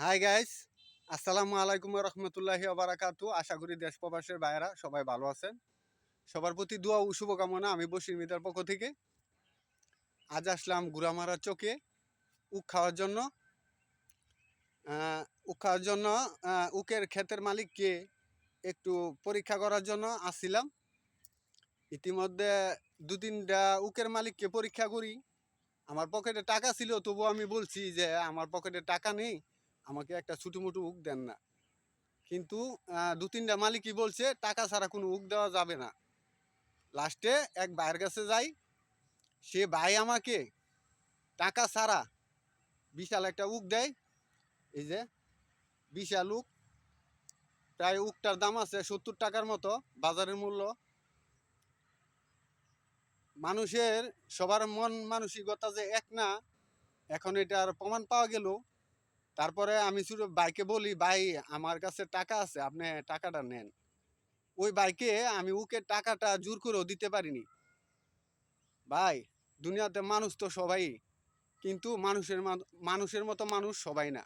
Hi guys, আসসালামু আলাইকুম রহমতুল্লাহি বারাকাতু। আশা করি দেশ প্রবাসের ভাইয়েরা সবাই ভালো আছেন। সবার প্রতি দোয়া ও শুভকামনা। আমি বশির মিতার পক্ষ থেকে আজ আসলাম গুড়ামারা চকে উক খাওয়ার জন্য। উক খাওয়ার জন্য উকের ক্ষেতের মালিককে একটু পরীক্ষা করার জন্য আসছিলাম। ইতিমধ্যে দু তিনটা উকের মালিককে পরীক্ষা করি। আমার পকেটে টাকা ছিল, তবুও আমি বলছি যে আমার পকেটে টাকা নেই, আমাকে একটা ছোটোমোটো উক দেন না। কিন্তু দু তিনটা মালিকই বলছে টাকা ছাড়া কোনো উক দেওয়া যাবে না। লাস্টে এক ভাইয়ের কাছে যাই, সে ভাই আমাকে টাকা ছাড়া বিশাল একটা উক দেয়। এই যে বিশাল উক, প্রায় উকটার দাম আছে 70 টাকার মতো বাজারের মূল্য। মানুষের সবার মন মানসিকতা যে এক না, এখন এটার প্রমাণ পাওয়া গেল। তারপরে আমি শুধু ভাইকে বলি, ভাই আমার কাছে টাকা আছে, আপনি টাকাটা নেন। ওই ভাইকে আমি উকের টাকাটা জোর করেও দিতে পারিনি। ভাই, দুনিয়াতে মানুষ তো সবাই, কিন্তু মানুষের মতো মানুষ সবাই না।